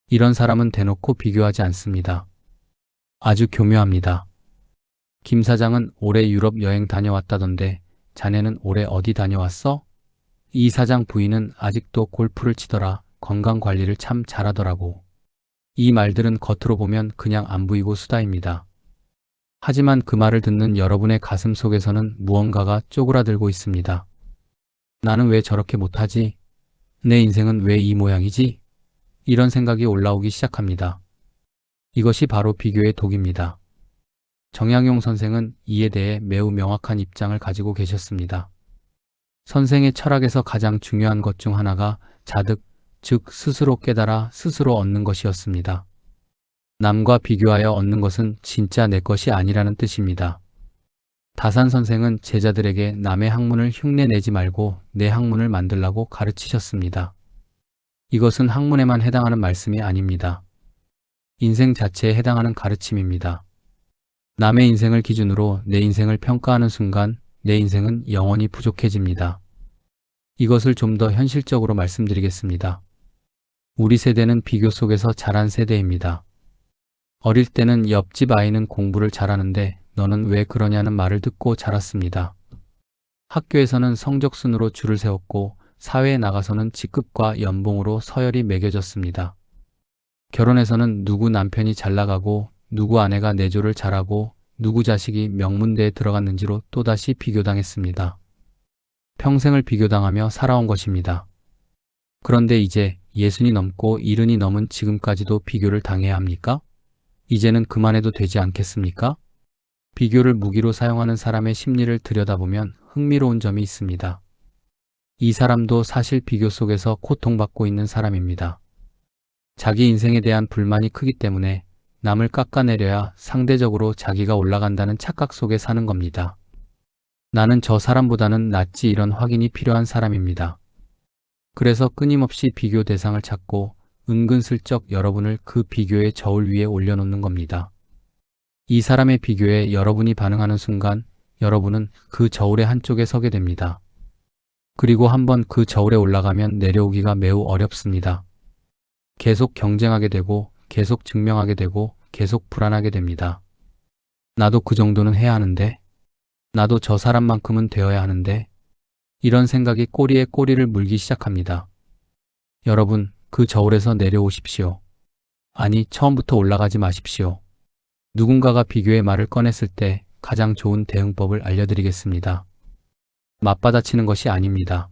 이런 사람은 대놓고 비교하지 않습니다. 아주 교묘합니다. 김 사장은 올해 유럽 여행 다녀왔다던데 자네는 올해 어디 다녀왔어? 이 사장 부인은 아직도 골프를 치더라. 건강관리를 참 잘하더라고. 이 말들은 겉으로 보면 그냥 안 보이고 수다입니다. 하지만 그 말을 듣는 여러분의 가슴 속에서는 무언가가 쪼그라들고 있습니다. 나는 왜 저렇게 못하지? 내 인생은 왜 이 모양이지? 이런 생각이 올라오기 시작합니다. 이것이 바로 비교의 독입니다. 정약용 선생은 이에 대해 매우 명확한 입장을 가지고 계셨습니다. 선생의 철학에서 가장 중요한 것 중 하나가 자득, 즉 스스로 깨달아 스스로 얻는 것이었습니다. 남과 비교하여 얻는 것은 진짜 내 것이 아니라는 뜻입니다. 다산 선생은 제자들에게 남의 학문을 흉내내지 말고 내 학문을 만들라고 가르치셨습니다. 이것은 학문에만 해당하는 말씀이 아닙니다. 인생 자체에 해당하는 가르침입니다. 남의 인생을 기준으로 내 인생을 평가하는 순간 내 인생은 영원히 부족해집니다. 이것을 좀 더 현실적으로 말씀드리겠습니다. 우리 세대는 비교 속에서 자란 세대입니다. 어릴 때는 옆집 아이는 공부를 잘하는데 너는 왜 그러냐는 말을 듣고 자랐습니다. 학교에서는 성적순으로 줄을 세웠고 사회에 나가서는 직급과 연봉으로 서열이 매겨졌습니다. 결혼에서는 누구 남편이 잘 나가고 누구 아내가 내조를 잘하고 누구 자식이 명문대에 들어갔는지로 또다시 비교당했습니다. 평생을 비교당하며 살아온 것입니다. 그런데 이제 60이 넘고 70이 넘은 지금까지도 비교를 당해야 합니까? 이제는 그만해도 되지 않겠습니까? 비교를 무기로 사용하는 사람의 심리를 들여다보면 흥미로운 점이 있습니다. 이 사람도 사실 비교 속에서 고통받고 있는 사람입니다. 자기 인생에 대한 불만이 크기 때문에 남을 깎아내려야 상대적으로 자기가 올라간다는 착각 속에 사는 겁니다. 나는 저 사람보다는 낫지 이런 확인이 필요한 사람입니다. 그래서 끊임없이 비교 대상을 찾고 은근슬쩍 여러분을 그 비교의 저울 위에 올려놓는 겁니다. 이 사람의 비교에 여러분이 반응하는 순간 여러분은 그 저울의 한쪽에 서게 됩니다. 그리고 한번 그 저울에 올라가면 내려오기가 매우 어렵습니다. 계속 경쟁하게 되고 계속 증명하게 되고 계속 불안하게 됩니다. 나도 그 정도는 해야 하는데, 나도 저 사람만큼은 되어야 하는데, 이런 생각이 꼬리에 꼬리를 물기 시작합니다. 여러분, 그 저울에서 내려오십시오. 아니, 처음부터 올라가지 마십시오. 누군가가 비교의 말을 꺼냈을 때 가장 좋은 대응법을 알려드리겠습니다. 맞받아치는 것이 아닙니다.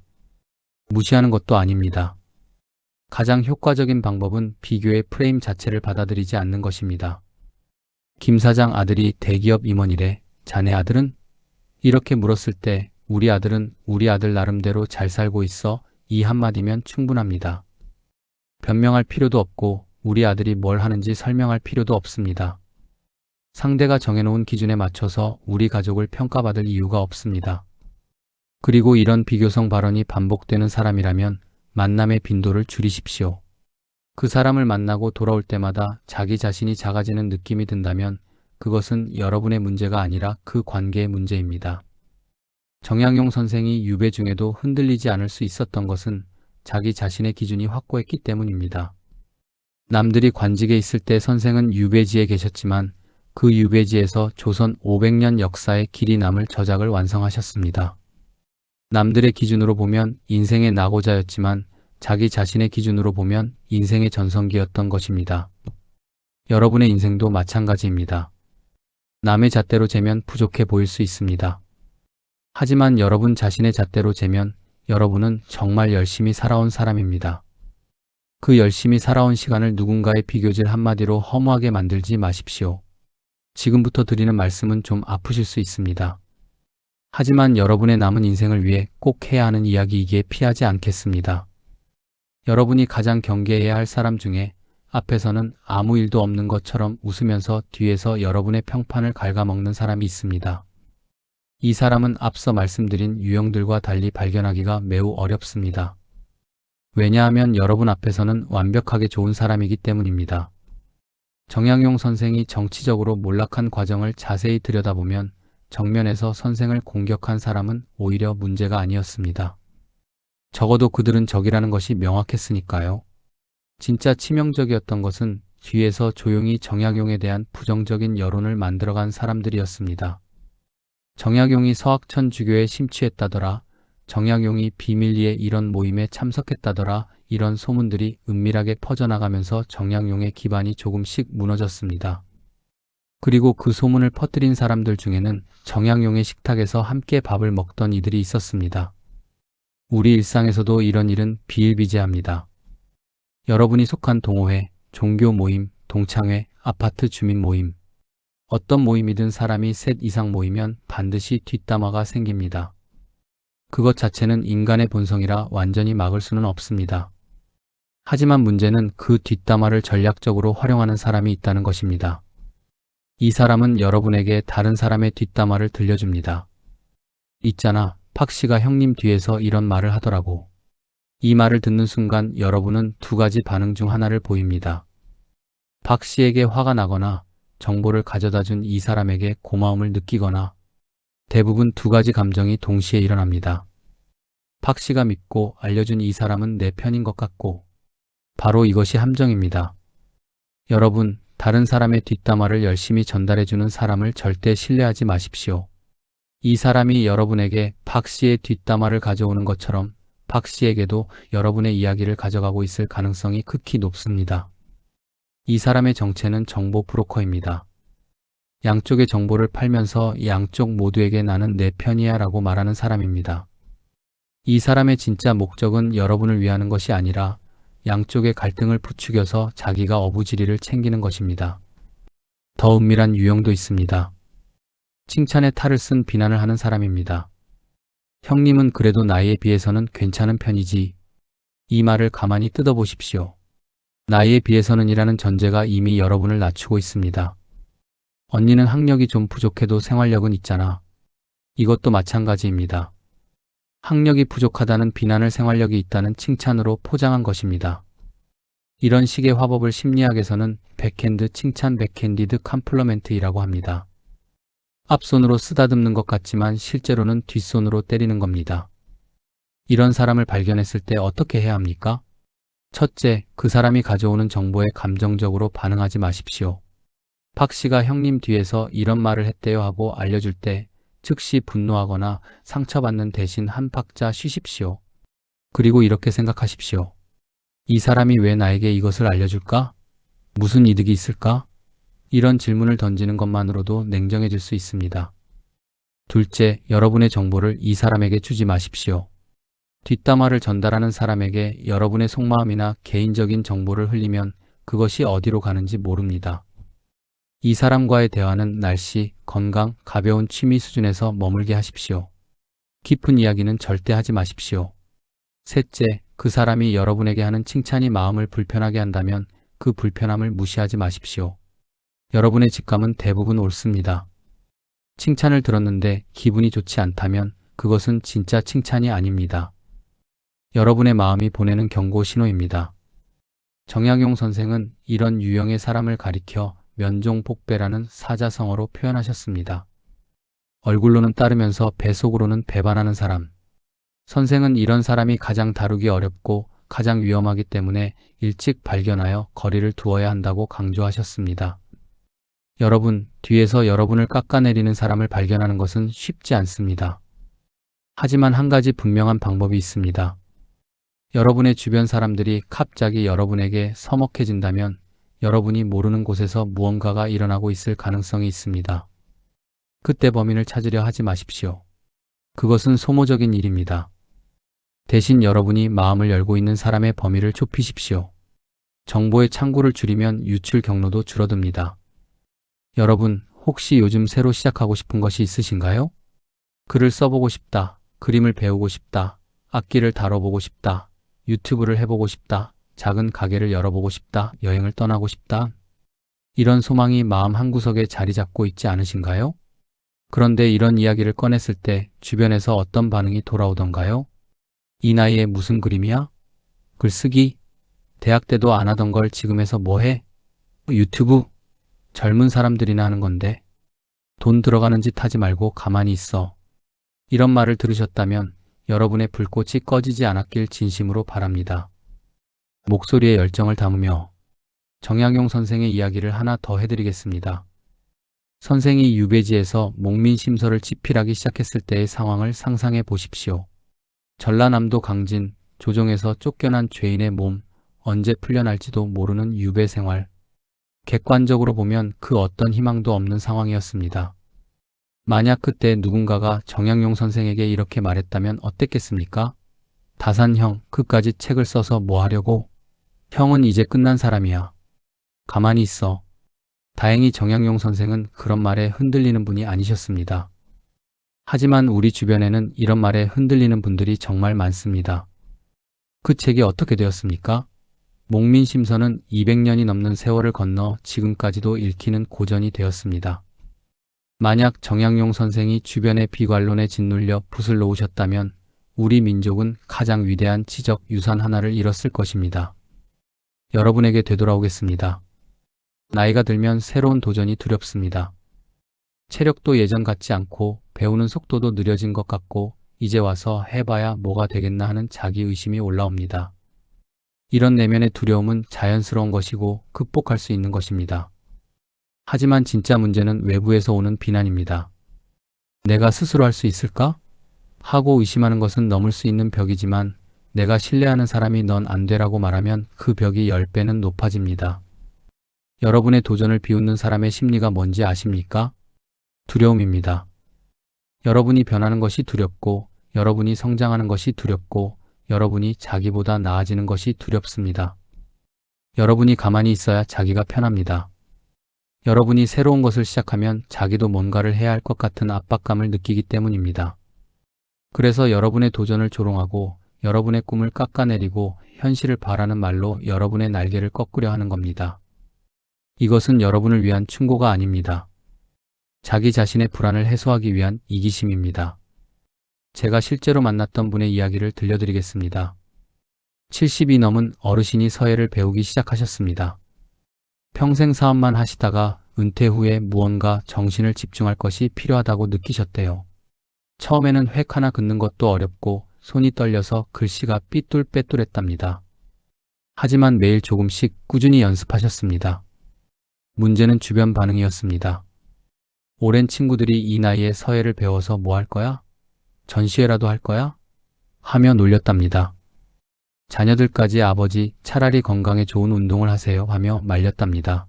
무시하는 것도 아닙니다. 가장 효과적인 방법은 비교의 프레임 자체를 받아들이지 않는 것입니다. 김 사장 아들이 대기업 임원이래. 자네 아들은? 이렇게 물었을 때 우리 아들은 우리 아들 나름대로 잘 살고 있어. 이 한마디면 충분합니다. 변명할 필요도 없고 우리 아들이 뭘 하는지 설명할 필요도 없습니다. 상대가 정해놓은 기준에 맞춰서 우리 가족을 평가받을 이유가 없습니다. 그리고 이런 비교성 발언이 반복되는 사람이라면 만남의 빈도를 줄이십시오. 그 사람을 만나고 돌아올 때마다 자기 자신이 작아지는 느낌이 든다면 그것은 여러분의 문제가 아니라 그 관계의 문제입니다. 정약용 선생이 유배 중에도 흔들리지 않을 수 있었던 것은 자기 자신의 기준이 확고했기 때문입니다. 남들이 관직에 있을 때 선생은 유배지에 계셨지만 그 유배지에서 조선 500년 역사의 길이 남을 저작을 완성하셨습니다. 남들의 기준으로 보면 인생의 낙오자였지만 자기 자신의 기준으로 보면 인생의 전성기였던 것입니다. 여러분의 인생도 마찬가지입니다. 남의 잣대로 재면 부족해 보일 수 있습니다. 하지만 여러분 자신의 잣대로 재면 여러분은 정말 열심히 살아온 사람입니다. 그 열심히 살아온 시간을 누군가의 비교질 한마디로 허무하게 만들지 마십시오. 지금부터 드리는 말씀은 좀 아프실 수 있습니다. 하지만 여러분의 남은 인생을 위해 꼭 해야 하는 이야기이기에 피하지 않겠습니다. 여러분이 가장 경계해야 할 사람 중에 앞에서는 아무 일도 없는 것처럼 웃으면서 뒤에서 여러분의 평판을 갉아먹는 사람이 있습니다. 이 사람은 앞서 말씀드린 유형들과 달리 발견하기가 매우 어렵습니다. 왜냐하면 여러분 앞에서는 완벽하게 좋은 사람이기 때문입니다. 정약용 선생이 정치적으로 몰락한 과정을 자세히 들여다보면 정면에서 선생을 공격한 사람은 오히려 문제가 아니었습니다. 적어도 그들은 적이라는 것이 명확했으니까요. 진짜 치명적이었던 것은 뒤에서 조용히 정약용에 대한 부정적인 여론을 만들어간 사람들이었습니다. 정약용이 서학천 주교에 심취했다더라, 정약용이 비밀리에 이런 모임에 참석했다더라, 이런 소문들이 은밀하게 퍼져나가면서 정약용의 기반이 조금씩 무너졌습니다. 그리고 그 소문을 퍼뜨린 사람들 중에는 정약용의 식탁에서 함께 밥을 먹던 이들이 있었습니다. 우리 일상에서도 이런 일은 비일비재합니다. 여러분이 속한 동호회, 종교 모임, 동창회, 아파트 주민 모임, 어떤 모임이든 사람이 셋 이상 모이면 반드시 뒷담화가 생깁니다. 그것 자체는 인간의 본성이라 완전히 막을 수는 없습니다. 하지만 문제는 그 뒷담화를 전략적으로 활용하는 사람이 있다는 것입니다. 이 사람은 여러분에게 다른 사람의 뒷담화를 들려줍니다. 있잖아, 팍 씨가 형님 뒤에서 이런 말을 하더라고. 이 말을 듣는 순간 여러분은 두 가지 반응 중 하나를 보입니다. 박 씨에게 화가 나거나 정보를 가져다 준 이 사람에게 고마움을 느끼거나 대부분 두 가지 감정이 동시에 일어납니다. 박 씨가 믿고 알려준 이 사람은 내 편인 것 같고 바로 이것이 함정입니다. 여러분, 다른 사람의 뒷담화를 열심히 전달해주는 사람을 절대 신뢰하지 마십시오. 이 사람이 여러분에게 박 씨의 뒷담화를 가져오는 것처럼 박 씨에게도 여러분의 이야기를 가져가고 있을 가능성이 극히 높습니다. 이 사람의 정체는 정보 브로커입니다. 양쪽의 정보를 팔면서 양쪽 모두에게 나는 내 편이야 라고 말하는 사람입니다. 이 사람의 진짜 목적은 여러분을 위하는 것이 아니라 양쪽의 갈등을 부추겨서 자기가 어부지리를 챙기는 것입니다. 더 은밀한 유형도 있습니다. 칭찬에 탈을 쓴 비난을 하는 사람입니다. 형님은 그래도 나이에 비해서는 괜찮은 편이지. 이 말을 가만히 뜯어보십시오. 나이에 비해서는 이라는 전제가 이미 여러분을 낮추고 있습니다. 언니는 학력이 좀 부족해도 생활력은 있잖아. 이것도 마찬가지입니다. 학력이 부족하다는 비난을 생활력이 있다는 칭찬으로 포장한 것입니다. 이런 식의 화법을 심리학에서는 백핸드 칭찬 백핸디드 컴플리먼트이라고 합니다. 앞손으로 쓰다듬는 것 같지만 실제로는 뒷손으로 때리는 겁니다. 이런 사람을 발견했을 때 어떻게 해야 합니까? 첫째, 그 사람이 가져오는 정보에 감정적으로 반응하지 마십시오. 박 씨가 형님 뒤에서 이런 말을 했대요 하고 알려줄 때 즉시 분노하거나 상처받는 대신 한 박자 쉬십시오. 그리고 이렇게 생각하십시오. 이 사람이 왜 나에게 이것을 알려줄까? 무슨 이득이 있을까? 이런 질문을 던지는 것만으로도 냉정해질 수 있습니다. 둘째, 여러분의 정보를 이 사람에게 주지 마십시오. 뒷담화를 전달하는 사람에게 여러분의 속마음이나 개인적인 정보를 흘리면 그것이 어디로 가는지 모릅니다. 이 사람과의 대화는 날씨, 건강, 가벼운 취미 수준에서 머물게 하십시오. 깊은 이야기는 절대 하지 마십시오. 셋째, 그 사람이 여러분에게 하는 칭찬이 마음을 불편하게 한다면 그 불편함을 무시하지 마십시오. 여러분의 직감은 대부분 옳습니다. 칭찬을 들었는데 기분이 좋지 않다면 그것은 진짜 칭찬이 아닙니다. 여러분의 마음이 보내는 경고 신호입니다. 정약용 선생은 이런 유형의 사람을 가리켜 면종복배라는 사자성어로 표현하셨습니다. 얼굴로는 따르면서 뱃속으로는 배반하는 사람. 선생은 이런 사람이 가장 다루기 어렵고 가장 위험하기 때문에 일찍 발견하여 거리를 두어야 한다고 강조하셨습니다. 여러분, 뒤에서 여러분을 깎아내리는 사람을 발견하는 것은 쉽지 않습니다. 하지만 한 가지 분명한 방법이 있습니다. 여러분의 주변 사람들이 갑자기 여러분에게 서먹해진다면 여러분이 모르는 곳에서 무언가가 일어나고 있을 가능성이 있습니다. 그때 범인을 찾으려 하지 마십시오. 그것은 소모적인 일입니다. 대신 여러분이 마음을 열고 있는 사람의 범위를 좁히십시오. 정보의 창구를 줄이면 유출 경로도 줄어듭니다. 여러분, 혹시 요즘 새로 시작하고 싶은 것이 있으신가요? 글을 써보고 싶다, 그림을 배우고 싶다, 악기를 다뤄보고 싶다, 유튜브를 해보고 싶다, 작은 가게를 열어보고 싶다, 여행을 떠나고 싶다. 이런 소망이 마음 한구석에 자리 잡고 있지 않으신가요? 그런데 이런 이야기를 꺼냈을 때 주변에서 어떤 반응이 돌아오던가요? 이 나이에 무슨 그림이야? 글쓰기? 대학 때도 안 하던 걸 지금 해서 뭐 해? 유튜브? 젊은 사람들이나 하는 건데. 돈 들어가는 짓 하지 말고 가만히 있어. 이런 말을 들으셨다면 여러분의 불꽃이 꺼지지 않았길 진심으로 바랍니다. 목소리에 열정을 담으며 정약용 선생의 이야기를 하나 더 해드리겠습니다. 선생이 유배지에서 목민심서를 집필하기 시작했을 때의 상황을 상상해 보십시오. 전라남도 강진, 조정에서 쫓겨난 죄인의 몸, 언제 풀려날지도 모르는 유배 생활. 객관적으로 보면 그 어떤 희망도 없는 상황이었습니다. 만약 그때 누군가가 정약용 선생에게 이렇게 말했다면 어땠겠습니까? 다산형, 그까지 책을 써서 뭐 하려고? 형은 이제 끝난 사람이야. 가만히 있어. 다행히 정약용 선생은 그런 말에 흔들리는 분이 아니셨습니다. 하지만 우리 주변에는 이런 말에 흔들리는 분들이 정말 많습니다. 그 책이 어떻게 되었습니까? 목민심서는 200년이 넘는 세월을 건너 지금까지도 읽히는 고전이 되었습니다. 만약 정약용 선생이 주변의 비관론에 짓눌려 붓을 놓으셨다면 우리 민족은 가장 위대한 지적 유산 하나를 잃었을 것입니다. 여러분에게 되돌아오겠습니다. 나이가 들면 새로운 도전이 두렵습니다. 체력도 예전 같지 않고 배우는 속도도 느려진 것 같고 이제 와서 해봐야 뭐가 되겠나 하는 자기의심이 올라옵니다. 이런 내면의 두려움은 자연스러운 것이고 극복할 수 있는 것입니다. 하지만 진짜 문제는 외부에서 오는 비난입니다. 내가 스스로 할 수 있을까? 하고 의심하는 것은 넘을 수 있는 벽이지만 내가 신뢰하는 사람이 넌 안 되라고 말하면 그 벽이 10배는 높아집니다. 여러분의 도전을 비웃는 사람의 심리가 뭔지 아십니까? 두려움입니다. 여러분이 변하는 것이 두렵고 여러분이 성장하는 것이 두렵고 여러분이 자기보다 나아지는 것이 두렵습니다. 여러분이 가만히 있어야 자기가 편합니다. 여러분이 새로운 것을 시작하면 자기도 뭔가를 해야 할 것 같은 압박감을 느끼기 때문입니다. 그래서 여러분의 도전을 조롱하고 여러분의 꿈을 깎아내리고 현실을 바라는 말로 여러분의 날개를 꺾으려 하는 겁니다. 이것은 여러분을 위한 충고가 아닙니다. 자기 자신의 불안을 해소하기 위한 이기심입니다. 제가 실제로 만났던 분의 이야기를 들려드리겠습니다. 70이 넘은 어르신이 서예를 배우기 시작하셨습니다. 평생 사업만 하시다가 은퇴 후에 무언가 정신을 집중할 것이 필요하다고 느끼셨대요. 처음에는 획 하나 긋는 것도 어렵고 손이 떨려서 글씨가 삐뚤빼뚤했답니다. 하지만 매일 조금씩 꾸준히 연습하셨습니다. 문제는 주변 반응이었습니다. 오랜 친구들이 이 나이에 서예를 배워서 뭐 할 거야? 전시회라도 할 거야? 하며 놀렸답니다. 자녀들까지 아버지 차라리 건강에 좋은 운동을 하세요 하며 말렸답니다.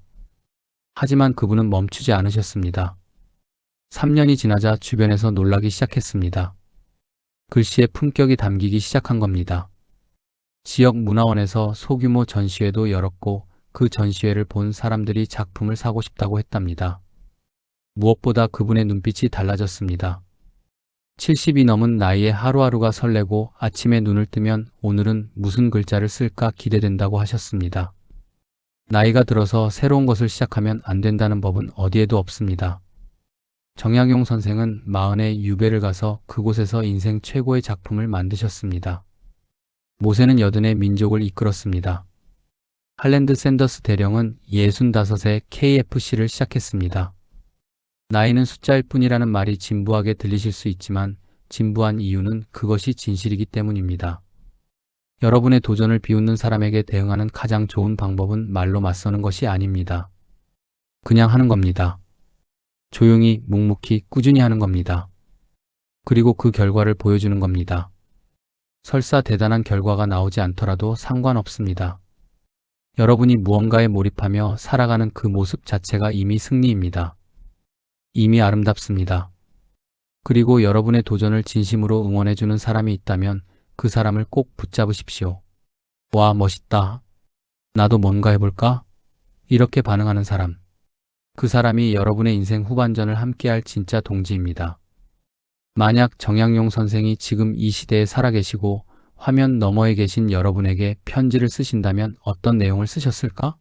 하지만 그분은 멈추지 않으셨습니다. 3년이 지나자 주변에서 놀라기 시작했습니다. 글씨에 품격이 담기기 시작한 겁니다. 지역 문화원에서 소규모 전시회도 열었고 그 전시회를 본 사람들이 작품을 사고 싶다고 했답니다. 무엇보다 그분의 눈빛이 달라졌습니다. 70이 넘은 나이에 하루하루가 설레고 아침에 눈을 뜨면 오늘은 무슨 글자를 쓸까 기대된다고 하셨습니다. 나이가 들어서 새로운 것을 시작하면 안 된다는 법은 어디에도 없습니다. 정약용 선생은 40에 유배를 가서 그곳에서 인생 최고의 작품을 만드셨습니다. 모세는 80에 민족을 이끌었습니다. 할랜드 샌더스 대령은 65에 KFC를 시작했습니다. 나이는 숫자일 뿐이라는 말이 진부하게 들리실 수 있지만 진부한 이유는 그것이 진실이기 때문입니다. 여러분의 도전을 비웃는 사람에게 대응하는 가장 좋은 방법은 말로 맞서는 것이 아닙니다. 그냥 하는 겁니다. 조용히 묵묵히 꾸준히 하는 겁니다. 그리고 그 결과를 보여주는 겁니다. 설사 대단한 결과가 나오지 않더라도 상관없습니다. 여러분이 무언가에 몰입하며 살아가는 그 모습 자체가 이미 승리입니다. 이미 아름답습니다. 그리고 여러분의 도전을 진심으로 응원해주는 사람이 있다면 그 사람을 꼭 붙잡으십시오. 와, 멋있다. 나도 뭔가 해볼까? 이렇게 반응하는 사람. 그 사람이 여러분의 인생 후반전을 함께할 진짜 동지입니다. 만약 정약용 선생이 지금 이 시대에 살아계시고 화면 너머에 계신 여러분에게 편지를 쓰신다면 어떤 내용을 쓰셨을까?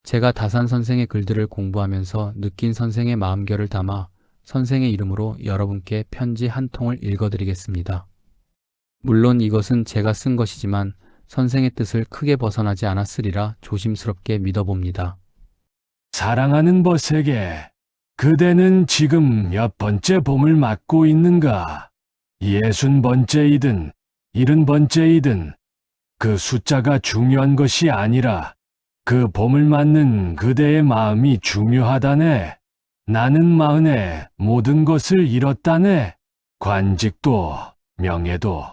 제가 다산 선생의 글들을 공부하면서 느낀 선생의 마음결을 담아 선생의 이름으로 여러분께 편지 한 통을 읽어드리겠습니다. 물론 이것은 제가 쓴 것이지만 선생의 뜻을 크게 벗어나지 않았으리라 조심스럽게 믿어봅니다. 사랑하는 버세게, 그대는 지금 몇 번째 봄을 맞고 있는가? 60번째이든 70번째이든 그 숫자가 중요한 것이 아니라 그 봄을 맞는 그대의 마음이 중요하다네. 나는 40에 모든 것을 잃었다네. 관직도, 명예도,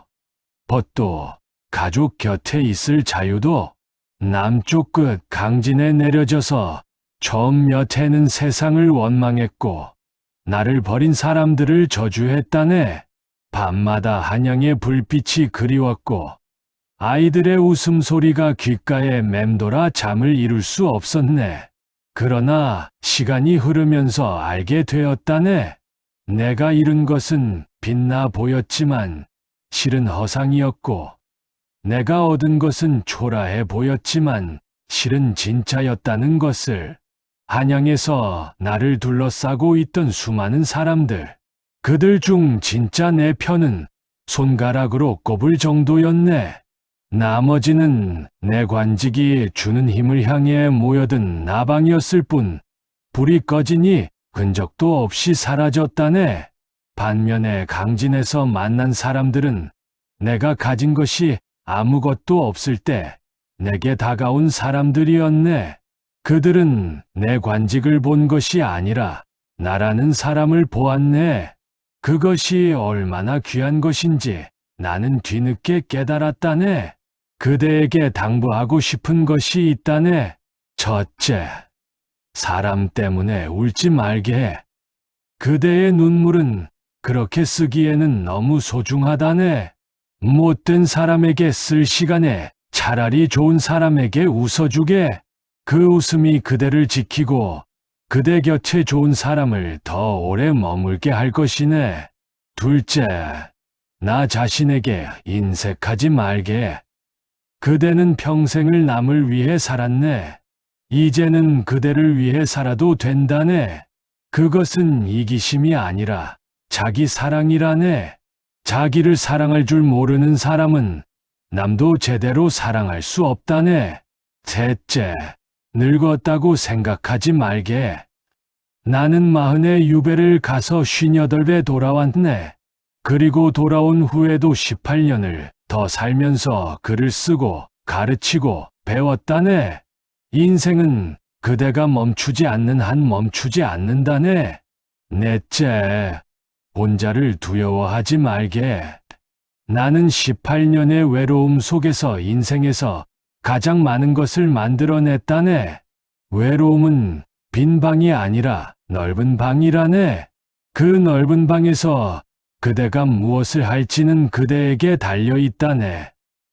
벗도, 가족 곁에 있을 자유도 남쪽 끝 강진에 내려져서 처음 몇 해는 세상을 원망했고 나를 버린 사람들을 저주했다네. 밤마다 한양의 불빛이 그리웠고 아이들의 웃음소리가 귓가에 맴돌아 잠을 이룰 수 없었네. 그러나 시간이 흐르면서 알게 되었다네. 내가 잃은 것은 빛나 보였지만 실은 허상이었고 내가 얻은 것은 초라해 보였지만 실은 진짜였다는 것을. 한양에서 나를 둘러싸고 있던 수많은 사람들, 그들 중 진짜 내 편은 손가락으로 꼽을 정도였네. 나머지는 내 관직이 주는 힘을 향해 모여든 나방이었을 뿐, 불이 꺼지니 흔적도 없이 사라졌다네. 반면에 강진에서 만난 사람들은 내가 가진 것이 아무것도 없을 때 내게 다가온 사람들이었네. 그들은 내 관직을 본 것이 아니라 나라는 사람을 보았네. 그것이 얼마나 귀한 것인지 나는 뒤늦게 깨달았다네. 그대에게 당부하고 싶은 것이 있다네. 첫째, 사람 때문에 울지 말게 해. 그대의 눈물은 그렇게 쓰기에는 너무 소중하다네. 못된 사람에게 쓸 시간에 차라리 좋은 사람에게 웃어주게. 그 웃음이 그대를 지키고 그대 곁에 좋은 사람을 더 오래 머물게 할 것이네. 둘째, 나 자신에게 인색하지 말게. 그대는 평생을 남을 위해 살았네. 이제는 그대를 위해 살아도 된다네. 그것은 이기심이 아니라 자기 사랑이라네. 자기를 사랑할 줄 모르는 사람은 남도 제대로 사랑할 수 없다네. 셋째, 늙었다고 생각하지 말게. 나는 40의 유배를 가서 58배 돌아왔네. 그리고 돌아온 후에도 18년을 더 살면서 글을 쓰고 가르치고 배웠다네. 인생은 그대가 멈추지 않는 한 멈추지 않는다네. 넷째, 혼자를 두려워하지 말게. 나는 18년의 외로움 속에서 인생에서 가장 많은 것을 만들어냈다네. 외로움은 빈 방이 아니라 넓은 방이라네. 그 넓은 방에서 그대가 무엇을 할지는 그대에게 달려있다네.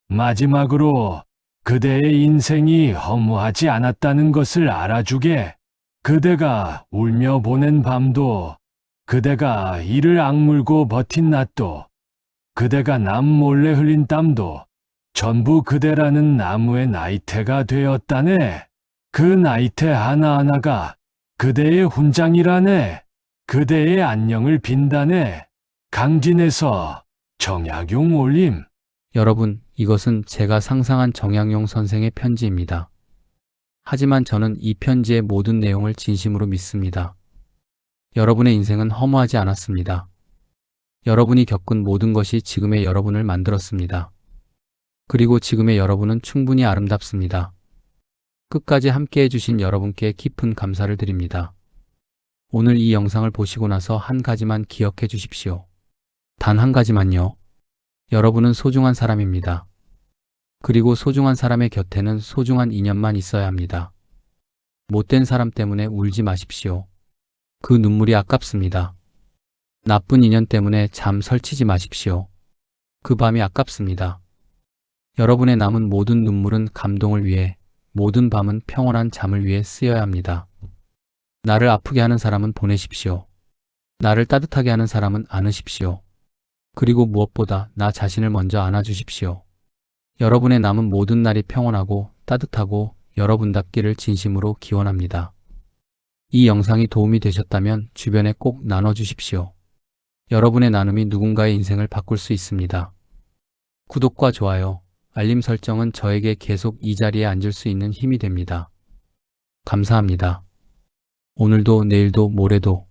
마지막으로 그대의 인생이 허무하지 않았다는 것을 알아주게. 그대가 울며 보낸 밤도, 그대가 이를 악물고 버틴 낮도, 그대가 남 몰래 흘린 땀도 전부 그대라는 나무의 나이테가 되었다네. 그 나이테 하나하나가 그대의 훈장이라네. 그대의 안녕을 빈다네. 강진에서 정약용 올림. 여러분, 이것은 제가 상상한 정약용 선생의 편지입니다. 하지만 저는 이 편지의 모든 내용을 진심으로 믿습니다. 여러분의 인생은 허무하지 않았습니다. 여러분이 겪은 모든 것이 지금의 여러분을 만들었습니다. 그리고 지금의 여러분은 충분히 아름답습니다. 끝까지 함께 해주신 여러분께 깊은 감사를 드립니다. 오늘 이 영상을 보시고 나서 한 가지만 기억해 주십시오. 단 한 가지만요. 여러분은 소중한 사람입니다. 그리고 소중한 사람의 곁에는 소중한 인연만 있어야 합니다. 못된 사람 때문에 울지 마십시오. 그 눈물이 아깝습니다. 나쁜 인연 때문에 잠 설치지 마십시오. 그 밤이 아깝습니다. 여러분의 남은 모든 눈물은 감동을 위해, 모든 밤은 평온한 잠을 위해 쓰여야 합니다. 나를 아프게 하는 사람은 보내십시오. 나를 따뜻하게 하는 사람은 안으십시오. 그리고 무엇보다 나 자신을 먼저 안아주십시오. 여러분의 남은 모든 날이 평온하고 따뜻하고 여러분답기를 진심으로 기원합니다. 이 영상이 도움이 되셨다면 주변에 꼭 나눠주십시오. 여러분의 나눔이 누군가의 인생을 바꿀 수 있습니다. 구독과 좋아요, 알림 설정은 저에게 계속 이 자리에 앉을 수 있는 힘이 됩니다. 감사합니다. 오늘도 내일도 모레도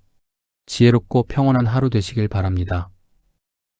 지혜롭고 평온한 하루 되시길 바랍니다.